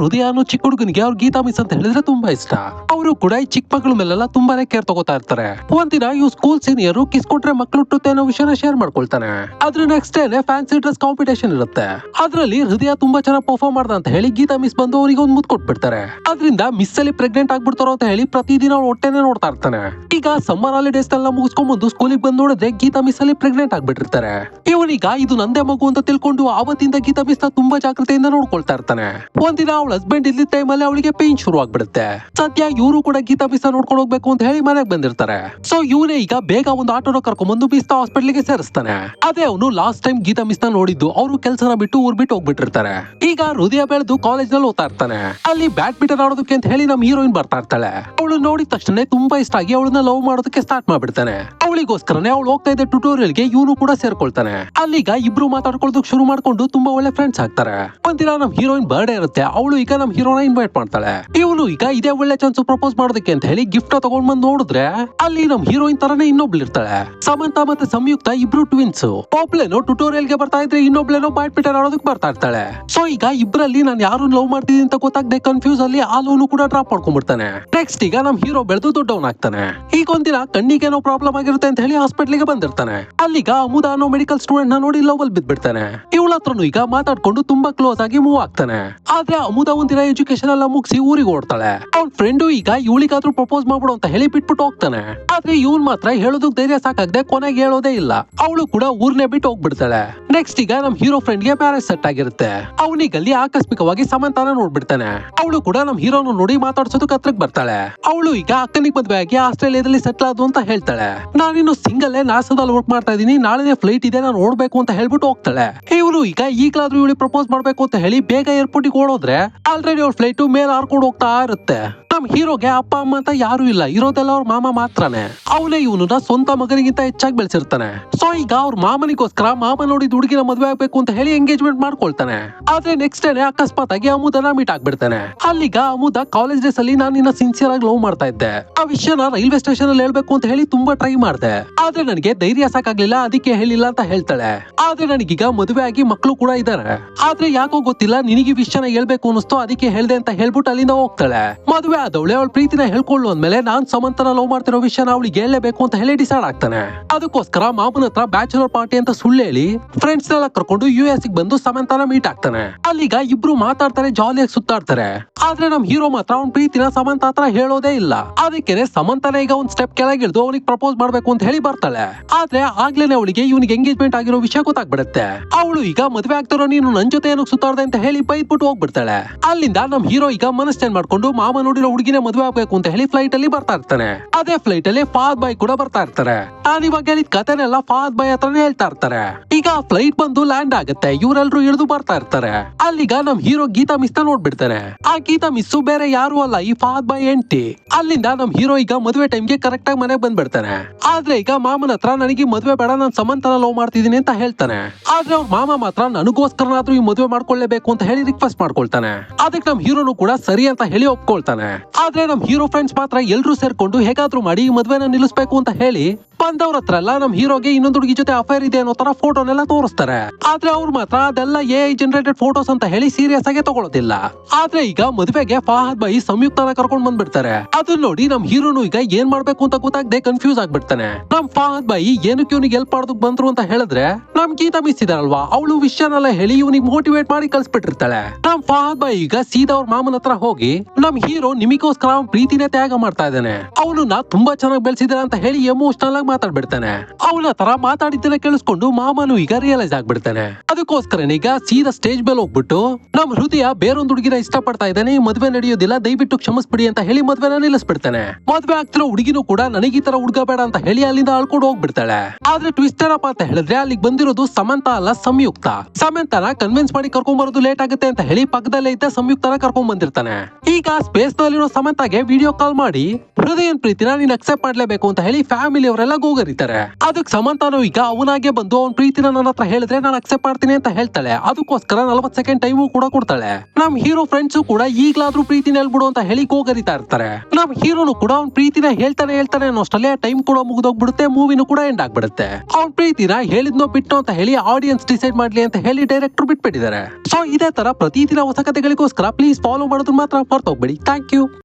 ಹೃದಯ ಅನ್ನೋ ಚಿಕ್ಕ ಹುಡುಗನಿಗೆ ಅವ್ರ ಗೀತಾ ಮಿಸ್ ಅಂತ ಹೇಳಿದ್ರೆ ತುಂಬಾ ಇಷ್ಟ. ಅವರು ಕೂಡ ಈ ಚಿಕ್ಕ ಮಕ್ಕಳ ಮೇಲೆಲ್ಲ ತುಂಬಾನೇ ಕೇರ್ ತಗೋತಾ ಇರ್ತಾರೆ. ಒಂದಿನ ಇವ್ ಸ್ಕೂಲ್ ಸೀನಿಯರ್ ಕಿಸ್ ಕೊಟ್ರೆ ಮಕ್ಳು ಹುಟ್ಟುತ್ತೆ ಅನ್ನೋ ವಿಷಯನ ಶೇರ್ ಮಾಡ್ಕೊಳ್ತಾನೆ. ಅದ್ರ ನೆಕ್ಸ್ಟ್ ಡೇನೆ ಫ್ಯಾನ್ಸಿ ಡ್ರೆಸ್ ಕಾಂಪಿಟೇಷನ್ ಇರುತ್ತೆ. ಅದ್ರಲ್ಲಿ ಹೃದಯ ತುಂಬಾ ಚೆನ್ನಾಗಿ ಪರ್ಫಾರ್ಮ್ ಮಾಡ್ದ ಅಂತ ಹೇಳಿ ಗೀತಾ ಮಿಸ್ ಬಂದು ಅವರಿಗೆ ಒಂದು ಮುದ್ದು ಕೊಟ್ಬಿಡ್ತಾರೆ. ಅದರಿಂದ ಮಿಸ್ ಅಲ್ಲಿ ಪ್ರೆಗ್ನೆಂಟ್ ಆಗ್ಬಿಡ್ತಾರೋ ಅಂತ ಹೇಳಿ ಪ್ರತಿದಿನ ಅವ್ರು ಹೊಟ್ಟೆನೆ ನೋಡ್ತಾ ಇರ್ತಾನೆ. ಈಗ ಸಮ್ಮರ್ ಹಾಲಿಡೇಸ್ ಎಲ್ಲ ಮುಗಿಸ್ಕೊಂಡ್ ಬಂದು ಸ್ಕೂಲಿಗೆ ಬಂದು ನೋಡಿದ್ರೆ ಗೀತಾ ಮಿಸ್ ಅಲ್ಲಿ ಪ್ರೆಗ್ನೆಂಟ್ ಆಗ್ಬಿಟ್ಟಿರ್ತಾರೆ. ಇವನೀಗ ಇದು ನಂದೇ ಮಗು ಅಂತ ತಿಳ್ಕೊಂಡು ಆವತ್ತಿಂದ ಗೀತಾ ಮಿಸ್ ನ ತುಂಬಾ ಜಾಗ್ರತೆಯಿಂದ ನೋಡ್ಕೊಳ್ತಾ ಇರ್ತಾನೆ. ಒಂದಿನ ಅವಳ ಹಸ್ಬೆಂಡ್ ಇದ್ದ ಟೈಮ್ ಅಲ್ಲಿ ಅವಳಿಗೆ ಪೇನ್ ಶುರು ಆಗ್ಬಿಡುತ್ತೆ. ಸದ್ಯ ಇವರು ಕೂಡ ಗೀತಾ ಮಿಸ್ ನೋಡ್ಕೊಂಡು ಹೋಗ್ಬೇಕು ಅಂತ ಹೇಳಿ ಮನೆಗೆ ಬಂದಿರ್ತಾರೆ. ಸೊ ಇವನೇ ಈಗ ಬೇಗ ಒಂದು ಆಟೋನ ಕರ್ಕೊಂಡ್ ಬಂದು ಮಿಸ್ ಹಾಸ್ಪಿಟಲ್ ಗೆ ಸೇರಿಸ್ತಾನೆ. ಅದೇ ಅವನು ಲಾಸ್ಟ್ ಟೈಮ್ ಗೀತಾ ಮಿಸ್ ನೋಡಿದ್ದು ಅವರು ಕೆಲಸನ ಬಿಟ್ಟು ಊರ್ ಬಿಟ್ಟು ಹೋಗ್ಬಿಟ್ಟಿರ್ತಾರೆ. ಈಗ ಹೃದಯ ಬೆಳೆದು ಕಾಲೇಜ್ ನಲ್ಲಿ ಓದ್ತಾ ಇರ್ತಾನೆ. ಅಲ್ಲಿ ಬ್ಯಾಡ್ಮಿಂಟನ್ ಆಡೋದಕ್ಕೆ ಅಂತ ಹೇಳಿ ನಮ್ ಹೀರೋಯಿನ್ ಬರ್ತಾ ಇರ್ತಾಳೆ. ಅವಳು ನೋಡಿದ ತಕ್ಷಣ ತುಂಬಾ ಇಷ್ಟ ಆಗಿ ಅವಳನ್ನ ಲವ್ ಮಾಡೋದಕ್ಕೆ ಸ್ಟಾರ್ಟ್ ಮಾಡ್ಬಿಡ್ತಾನೆ. ಅವಳಿಗೋಸ್ಕರನೇ ಅವಳು ಹೋಗ್ತಾ ಇದ್ದ ಟ್ಯುಟೋರಿಯಲ್ ಗೆ ಇವನು ಕೂಡ ಸೇರ್ಕೊಳ್ತಾನೆ. ಅಲ್ಲಿಗ ಇಬ್ರು ಮಾತಾಡ್ಕೊಳ್ಳೋದಕ್ಕೆ ಶುರು ಮಾಡ್ಕೊಂಡು ತುಂಬಾ ಒಳ್ಳೆ ಫ್ರೆಂಡ್ಸ್ ಆಗ್ತಾರೆ. ಒಂದಿನ ನಮ್ ಹೀರೋಯಿನ್ ಬರ್ಡೇ ಇರುತ್ತೆ. ಅವಳು ಈಗ ನಮ್ ಹೀರೋನ ಇನ್ವೈಟ್ ಮಾಡ್ತಾಳೆ. ಇವನು ಈಗ ಇದೇ ಒಳ್ಳೆ ಚಾನ್ಸ್ ಪ್ರಪೋಸ್ ಮಾಡೋದಕ್ಕೆ ಅಂತ ಹೇಳಿ ಗಿಫ್ಟ್ ತಗೊಂಡ್ ಬಂದ್ ನೋಡಿದ್ರೆ ಅಲ್ಲಿ ನಮ್ ಹೀರೋಯಿನ್ ತರನೇ ಇನ್ನೊಬ್ಳು ಇರ್ತಾಳೆ. ಸಮಂತ ಮತ್ತೆ ಸಂಯುಕ್ತ ಇಬ್ರು ಟ್ವಿನ್ಸ್. ಒಬ್ಳೇನೋ ಟ್ಯುಟೋರಿಯಲ್ ಗೆ ಬರ್ತಾ ಇದ್ರೆ ಇನ್ನೊಬ್ಳೇನೋ ಬ್ಯಾಡ್ಮಿಂಟನ್ ಆಡೋದಕ್ಕೆ ಬರ್ತಾ ಇರ್ತಾಳೆ. ಸೊ ಈಗ ಇಬ್ರಲ್ಲಿ ನಾನು ಯಾರು ಲವ್ ಮಾಡ್ತಿದ್ದೀನಿ ಅಂತ ಗೊತ್ತಾಗದೆ ಕನ್ಫ್ಯೂಸ್ ಅಲ್ಲಿ ಆ ಲವ್ನು ಕೂಡ ಡ್ರಾಪ್ ಮಾಡ್ಕೊಂಡ್ಬಿಡ್ತಾನೆ. ನೆಕ್ಸ್ಟ್ ಈಗ ನಮ್ ಹೀರೋ ಬೆಳೆದು ದೊಡ್ಡವನ್ ಆಗ್ತಾನೆ. ಈಗ ಒಂದಿನ ಕಣ್ಣಿಗೆ ಏನೋ ಪ್ರಾಬ್ಲಮ್ ಆಗಿರುತ್ತೆ ಅಂತ ಹೇಳಿ ಹಾಸ್ಪಿಟಲ್ ಗೆ ಬಂದಿರ್ತಾನೆ. ಅಲ್ಲಿಗ ಅಮುದ ಅನ್ನೋ ಮೆಡಿಕಲ್ ಸ್ಟೂಡೆಂಟ್ ನ ನೋಡಿ ಲವ್ ಅಲ್ಲಿ ಬಿದ್ಬಿಡ್ತಾನೆ. ಇವಳ ಹತ್ರನು ಈಗ ಮಾತಾಡ್ಕೊಂಡು ತುಂಬಾ ಕ್ಲೋಸ್ ಆಗಿ ಮೂವ್ ಆಗ್ತಾನೆ. ಆದ್ರೆ ಅಮುದ ಒಂದಿನ ಎಜುಕೇಶನ್ ಎಲ್ಲ ಮುಗಿಸಿ ಊರಿಗೆ ಓಡ್ತಾಳೆ. ಅವ್ನ ಫ್ರೆಂಡು ಈಗ ಇವಳಿಗಾದ್ರೂ ಪ್ರಪೋಸ್ ಮಾಡ್ಬಿಡು ಅಂತ ಹೇಳಿ ಬಿಟ್ಬಿಟ್ಟು ಹೋಗ್ತಾನೆ. ಆದ್ರೆ ಇವನ್ ಮಾತ್ರ ಹೇಳೋದಕ್ ಧೈರ್ಯ ಸಾಕಾಗದೆ ಕೊನೆಗೆ ಹೇಳೋದೇ ಇಲ್ಲ. ಅವಳು ಕೂಡ ಊರ್ನೇ ಬಿಟ್ಟು ಹೋಗ್ಬಿಡ್ತಾಳೆ. ನೆಕ್ಸ್ಟ್ ಈಗ ನಮ್ ಹೀರೋ ಫ್ರೆಂಡ್ ಗೆ ಮ್ಯಾರೇಜ್ ಸೆಟ್ ಆಗಿರುತ್ತೆ. ಅವನಿಗಲ್ಲಿ ಆಕಸ್ಮಿಕವಾಗಿ ಸಮಂತಾನ ನೋಡ್ಬಿಡ್ತಾನೆ. ಅವಳು ಕೂಡ ನಮ್ ಹೀರೋನು ನೋಡಿ ಮಾತಾಡ್ಸೋದಕ್ಕೆ ಹತ್ರಕ್ ಬರ್ತಾಳೆ. ಅವಳು ಈಗ ಅಕ್ಕನಿಗೆ ಮದ್ವೆ ಆಗಿ ಆಸ್ಟ್ರೇಲಿಯಾದಲ್ಲಿ ಸೆಟ್ಲ್ ಆದ್ವು ಅಂತ ಹೇಳ್ತಾಳೆ. ನಾನಿನ್ನು ಸಿಂಗಲ್ ನಾಸಾದಲ್ಲಿ ವರ್ಕ್ ಮಾಡ್ತಾ ಇದೀನಿ, ನಾಳೆನೇ ಫ್ಲೈಟ್ ಇದೆ, ನಾನು ಓಡ್ಬೇಕು ಅಂತ ಹೇಳ್ಬಿಟ್ಟು ಹೋಗ್ತಾಳೆ. ಇವರು ಈಗ ಈಗ್ಲಾದ್ರೂ ಇವಳಿಗೆ ಪ್ರಪೋಸ್ ಮಾಡ್ಬೇಕು ಅಂತ ಹೇಳಿ ಬೇಗ ಏರ್ಪೋರ್ಟ್ ಗೆ ಓಡೋದ್ರೆ ಆಲ್ರೆಡಿ ಅವ್ರ ಫ್ಲೈಟ್ ಮೇಲೆ ಹಾರ್ಕೊಂಡು ಹೋಗ್ತಾ ಇರುತ್ತೆ. ನಮ್ ಹೀರೋಗೆ ಅಪ್ಪ ಅಮ್ಮ ಅಂತ ಯಾರು ಇಲ್ಲ, ಇರೋದೆಲ್ಲ ಅವ್ರ ಮಾಮ ಮಾತ್ರನೇ. ಅವನೇ ಇವನನ್ನ ಸ್ವಂತ ಮಗನಿಗಿಂತ ಹೆಚ್ಚಾಗಿ ಬೆಳೆಸಿರ್ತಾನೆ. ಸೊ ಈಗ ಅವ್ರ ಮಾಮನಿಗೋಸ್ಕರ ಮಾಮ ನೋಡಿದ ಹುಡುಗಿನ ಮದ್ವೆ ಆಗ್ಬೇಕು ಅಂತ ಹೇಳಿ ಎಂಗೇಜ್ಮೆಂಟ್ ಮಾಡ್ಕೊಳ್ತಾನೆ. ಆದ್ರೆ ನೆಕ್ಸ್ಟ್ ಡೇ ಅಕಸ್ಮಾತ್ ಆಗಿ ಅಮುದನ ಮೀಟ್ ಆಗ್ಬಿಡ್ತಾನೆ. ಅಲ್ಲಿಗ ಅಮುದ ಕಾಲೇಜ್ ಡೇಸ್ ಅಲ್ಲಿ ನಾನು ನಿನ್ನ ಸಿನ್ಸಿಯರ್ ಆಗಿ ಲವ್ ಮಾಡ್ತಾ ಇದ್ದೆ, ಆ ವಿಷಯನ ರೈಲ್ವೆ ಸ್ಟೇಷನ್ ಅಲ್ಲಿ ಹೇಳ್ಬೇಕು ಅಂತ ಹೇಳಿ ತುಂಬಾ ಟ್ರೈ ಮಾಡ್ದೆ, ಆದ್ರೆ ನನಗೆ ಧೈರ್ಯ ಸಾಕಾಗ್ಲಿಲ್ಲ, ಅದಕ್ಕೆ ಹೇಳಿಲ್ಲ ಅಂತ ಹೇಳ್ತಾಳೆ. ಆದ್ರೆ ನನಗೀಗ ಮದುವೆ ಆಗಿ ಮಕ್ಕಳು ಕೂಡ ಇದಾರೆ, ಆದ್ರೆ ಯಾಕೋ ಗೊತ್ತಿಲ್ಲ ನಿನಗೆ ವಿಷಯನ ಹೇಳ್ಬೇಕು ಅನಿಸ್ತು, ಅದಕ್ಕೆ ಹೇಳ್ದೆ ಅಂತ ಹೇಳ್ಬಿಟ್ಟು ಅಲ್ಲಿಂದ ಹೋಗ್ತಾಳೆ. ಮದುವೆ ಆದವಳೆ ಅವಳ ಪ್ರೀತಿನ ಹೇಳ್ಕೊಳ್ಳು ಅಂದ್ಮೇಲೆ ನಾನ್ ಸಮಂತನ ಲವ್ ಮಾಡ್ತಿರೋ ವಿಷಯನ ಅವಳಿಗೆ ಹೇಳಲೇಬೇಕು ಅಂತ ಹೇಳಿ ಡಿಸೈಡ್ ಆಗ್ತಾನೆ. ಅದಕ್ಕೋಸ್ಕರ ಮಾಮನ ಹತ್ರ ಬ್ಯಾಚುಲರ್ ಪಾರ್ಟಿ ಅಂತ ಸುಳ್ಳು ಹೇಳಿ ಫ್ರೆಂಡ್ಸ್ ನೆಲ್ಲ ಕರ್ಕೊಂಡು US ಬಂದು ಸಮಂತನ ಮೀಟ್ ಆಗ್ತಾನೆ. ಅಲ್ಲಿಗ ಇಬ್ರು ಮಾತಾಡ್ತಾರೆ, ಜಾಲಿಯಾಗಿ ಸುತ್ತಾಡ್ತಾರೆ. ಆದ್ರೆ ನಮ್ ಹೀರೋ ಮಾತ್ರ ಅವ್ನ ಪ್ರೀತಿನ ಸಮಂತ ಹತ್ರ ಹೇಳೋದೇ ಇಲ್ಲ. ಅದಕ್ಕೆ ಸಮಂತನ ಈಗ ಒಂದ್ ಸ್ಟೆಪ್ ಕೆಳಗಿಳಿದು ಅವನಿಗೆ ಪ್ರಪೋಸ್ ಮಾಡ್ಬೇಕು ಅಂತ ಹೇಳಿ ಬರ್ತಾಳೆ. ಆದ್ರೆ ಆಗ್ಲೇನೆ ಅವಳಿಗೆ ಇವನಿಗೆ ಎಂಗೇಜ್ಮೆಂಟ್ ಆಗಿರೋ ವಿಷಯ ಗೊತ್ತಾಗ್ಬಿಡುತ್ತೆ. ಅವಳು ಈಗ ಮದ್ವೆ ಆಗ್ತಾರೋ ನೀನು ನನ್ ಜೊತೆ ಏನಕ್ಕೆ ಸುತ್ತಾಡ್ದೆ ಅಂತ ಹೇಳಿ ಬೈದ್ಬಿಟ್ಟು ಹೋಗ್ಬಿಡ್ತಾಳೆ. ಅಲ್ಲಿಂದ ನಮ್ ಹೀರೋ ಈಗ ಮನಸ್ ಚೇಂಜ್ ಮಾಡ್ಕೊಂಡು ಮಾಮ ನೋಡಿರೋ ಹುಡುಗಿನ ಮದ್ವೆ ಆಗ್ಬೇಕು ಅಂತ ಹೇಳಿ ಫ್ಲೈಟ್ ಅಲ್ಲಿ ಬರ್ತಾ ಇರ್ತಾನೆ. ಅದೇ ಫ್ಲೈಟ್ ಅಲ್ಲಿ ಫಾದ್ ಬಾಯ್ ಕೂಡ ಬರ್ತಾ ಇರ್ತಾರೆ. ನಾನು ಇವಾಗ ಹೇಳಿದ ಕಥೆನೆಲ್ಲ ಫಾದ್ ಬಾಯ್ ಹತ್ರನೇ ಹೇಳ್ತಾ ಇರ್ತಾರೆ. ಈಗ ಫ್ಲೈಟ್ ಬಂದು ಲ್ಯಾಂಡ್ ಆಗುತ್ತೆ, ಇವರೆಲ್ಲರೂ ಇಳಿದು ಬರ್ತಾ ಇರ್ತಾರೆ. ಅಲ್ಲಿಗ ನಮ್ ಹೀರೋ ಗೀತಾ ಮಿಸ್ ನೋಡ್ಬಿಡ್ತಾನೆ. ಆ ಗೀತಾ ಮಿಸ್ ಬೇರೆ ಯಾರು ಅಲ್ಲ, ಈ ಫಾದ್ ಬಾಯ್ ಎಂಟಿ. ಅಲ್ಲಿಂದ ನಮ್ ಹೀರೋ ಈಗ ಮದುವೆ ಟೈಮ್ಗೆ ಕರೆಕ್ಟ್ ಆಗಿ ಮನೆಗೆ ಬಂದ್ಬಿಡ್ತಾನೆ. ಆದ್ರೆ ಈಗ ಮಾಮನ ಹತ್ರ ನನಗೆ ಮದುವೆ ಬೇಡ, ನಾನು ಸಮಂತನ ಲವ್ ಮಾಡ್ತಿದ್ದೀನಿ ಅಂತ ಹೇಳ್ತಾನೆ. ಆದ್ರೆ ಅವ್ರ ಮಾಮ ಮಾತ್ರ ನನಗೋಸ್ಕರನಾದ್ರೂ ಈ ಮದುವೆ ಮಾಡ್ಕೊಳ್ಳೇಬೇಕು ಅಂತ ಹೇಳಿ ರಿಕ್ವೆಸ್ಟ್ ಮಾಡ್ಕೊಳ್ತಾನೆ. ಅದಕ್ಕೆ ನಮ್ ಹೀರೋನು ಕೂಡ ಸರಿ ಅಂತ ಹೇಳಿ ಒಪ್ಕೊಳ್ತಾನೆ. ಆದ್ರೆ ನಮ್ ಹೀರೋ ಫ್ರೆಂಡ್ಸ್ ಮಾತ್ರ ಎಲ್ರು ಸೇರ್ಕೊಂಡು ಹೇಗಾದ್ರೂ ಮಾಡಿ ಈ ಮದ್ವೆನ ನಿಲ್ಲಿಸಬೇಕು ಅಂತ ಹೇಳಿ ಬಂದವ್ರ ಹತ್ರ ಎಲ್ಲ ನಮ್ ಹೀರೋಗೆ ಇನ್ನೊಂದು ಹುಡುಗಿ ಜೊತೆ ಅಫೇರ್ ಇದೆ ಅನ್ನೋ ತರ ಫೋಟೋನೆಲ್ಲ ತೋರಿಸ್ತಾರೆ. ಆದ್ರೆ ಅವ್ರು ಮಾತ್ರ ಅದೆಲ್ಲ AI ಜನರೇಟೆಡ್ ಫೋಟೋಸ್ ಅಂತ ಹೇಳಿ ಸೀರಿಯಸ್ ಆಗಿ ತಗೊಳ್ಳೋದಿಲ್ಲ. ಆದ್ರೆ ಈಗ ಮದುವೆಗೆ ಫಹದ್ ಬಾಯಿ ಸಂಯುಕ್ತನ ಕರ್ಕೊಂಡ್ ಬಂದ್ಬಿಡ್ತಾರೆ. ಅದನ್ನ ನೋಡಿ ನಮ್ ಹೀರೋನು ಈಗ ಏನ್ ಮಾಡ್ಬೇಕು ಅಂತ ಗೊತ್ತಾಗದೆ ಕನ್ಫ್ಯೂಸ್ ಆಗ್ಬಿಡ್ತಾನೆ. ನಮ್ ಫಹದ್ ಬಾಯಿ ಏನಕ್ಕೆ ಇವನಿಗೆ ಹೆಲ್ಪ್ ಮಾಡೋದಕ್ ಬಂದ್ರು ಅಂತ ಹೇಳಿದ್ರೆ ನಮ್ ಗೀತಾ ಮಿಸ್ ಇದಾರಲ್ವಾ, ಅವಳು ವಿಷಯನೆಲ್ಲ ಹೇಳಿ ಇವನಿಗೆ ಮೋಟಿವೇಟ್ ಮಾಡಿ ಕಳ್ಸ್ಬಿಟ್ಟಿರ್ತಾಳೆ. ನಮ್ ಫಹದ್ ಬಾಯಿ ಈಗ ಸೀದಾ ಅವ್ರ ಮಾಮನ ಹತ್ರ ಹೋಗಿ ನಮ್ ಹೀರೋ ನಿಮಗೋಸ್ಕರ ಪ್ರೀತಿನೇ ತ್ಯಾಗ ಮಾಡ್ತಾ ಇದ್ದಾನೆ, ಅವನನ್ನ ತುಂಬಾ ಚೆನ್ನಾಗಿ ಬೆಳೆಸಿದಾರೆ ಅಂತ ಹೇಳಿ ಎಮೋಷನಲ್ ಆಗಿ ಮಾತಾಡ್ಬಿಡ್ತಾನೆ. ಅವನ ತರ ಮಾತಾಡಿದ್ದನ್ನ ಕೇಳಿಸ್ಕೊಂಡು ಮಾಮನು ಈಗ ರಿಯಲೈಸ್ ಆಗ್ಬಿಡ್ತಾನೆ. ಅದಕ್ಕೋಸ್ಕರ ಈಗ ಸೀದಾ ಸ್ಟೇಜ್ ಮೇಲೆ ಹೋಗ್ಬಿಟ್ಟು ನಮ್ ಹೃದಯ ಬೇರೊಂದು ಹುಡುಗಿನ ಇಷ್ಟ ಪಡ್ತಾ ಇದ್ದಾನೆ, ಈ ಮದ್ವೆ ನಡೆಯೋದಿಲ್ಲ, ದಯವಿಟ್ಟು ಕ್ಷಮಿಸ್ಬಿಡಿ ಅಂತ ಹೇಳಿ ಮದ್ವೆನ ನಿಲ್ಲಿಸ್ಬಿಡ್ತಾನೆ. ಮದ್ವೆ ಆಗ್ತಿರೋ ಹುಡುಗಿನೂ ಕೂಡ ನನಗೆ ಈ ತರ ಹುಡುಗ ಬೇಡ ಅಂತ ಹೇಳಿ ಅಲ್ಲಿಂದ ಅಳ್ಕೊಂಡು ಹೋಗ್ಬಿಡ್ತಾಳೆ. ಆದ್ರೆ ಟ್ವಿಸ್ಟ್ ಏನಪ್ಪಾ ಅಂತ ಹೇಳಿದ್ರೆ ಅಲ್ಲಿಗೆ ಬಂದಿರೋದು ಸಮಂತ ಅಲ್ಲ ಸಂಯುಕ್ತ. ಸಮಂತನ ಕನ್ವಿನ್ಸ್ ಮಾಡಿ ಕರ್ಕೊಂಡ್ ಬರೋದು ಲೇಟ್ ಆಗುತ್ತೆ ಅಂತ ಹೇಳಿ ಪಕ್ಕದಲ್ಲೇ ಇದ್ದ ಸಂಯುಕ್ತನ ಕರ್ಕೊಂಡ್ ಬಂದಿರ್ತಾನೆ. ಈಗ ಸ್ಪೇಸ್ ನಲ್ಲಿರೋ ಸಮಂತಗೆ ವಿಡಿಯೋ ಕಾಲ್ ಮಾಡಿ ಹೃದಯನ್ ಪ್ರೀತಿನ ನೀನ್ ಅಕ್ಸೆಪ್ಟ್ ಮಾಡ್ಲೇಬೇಕು ಅಂತ ಹೇಳಿ ಫ್ಯಾಮಿಲಿ ಅವರೆಲ್ಲ ಗೋಗರಿತಾರೆ. ಅದಕ್ಕೆ ಸಮಂತಾನು ಈಗ ಅವನಾಗೆ ಬಂದು ಅವ್ನ ಪ್ರೀತಿನ ನನ್ನ ಹತ್ರ ಹೇಳಿದ್ರೆ ನಾನು ಅಕ್ಸೆಪ್ಟ್ ಮಾಡ್ತೀನಿ ಅಂತ ಹೇಳ್ತಾಳೆ. ಅದಕ್ಕೋಸ್ಕರ 40 ಸೆಕೆಂಡ್ ಟೈಮು ಕೂಡ ಕೊಡ್ತಾಳೆ. ನಮ್ ಹೀರೋ ಫ್ರೆಂಡ್ಸ್ ಕೂಡ ಈಗ್ಲಾದ್ರೂ ಪ್ರೀತಿನ ಹೇಳ್ಬಿಡು ಅಂತ ಹೇಳಿ ಗೋಗರಿತಾ ಇರ್ತಾರೆ. ನಮ್ ಹೀರೋನು ಕೂಡ ಅವ್ನ ಪ್ರೀತಿನ ಹೇಳ್ತಾನೆ ಅನ್ನೋಷ್ಟಲ್ಲೇ ಟೈಮ್ ಕೂಡ ಮುಗಿದೋಗ್ಬಿಡುತ್ತೆ. ಮೂವಿನೂ ಕೂಡ ಎಂಡ್ ಆಗ್ಬಿಡುತ್ತೆ. ಅವ್ನ ಪ್ರೀತಿನ ಹೇಳಿದ್ನೋ ಬಿಟ್ಟು ಅಂತ ಹೇಳಿ ಆಡಿಯನ್ಸ್ ಡಿಸೈಡ್ ಮಾಡ್ಲಿ ಅಂತ ಹೇಳಿ ಡೈರೆಕ್ಟರ್ ಬಿಟ್ಬಿಟ್ಟಿದ್ದಾರೆ. ಸೊ ಇದೇ ತರ ಪ್ರತಿದಿನ ಹೊಸ ಕಥೆಗಳಿಗೋಸ್ಕರ ಪ್ಲೀಸ್ ಫಾಲೋ ಮಾಡೋದು ಮಾತ್ರ ಮರ್ತೋಗ್ಬೇಡಿ. Thank you.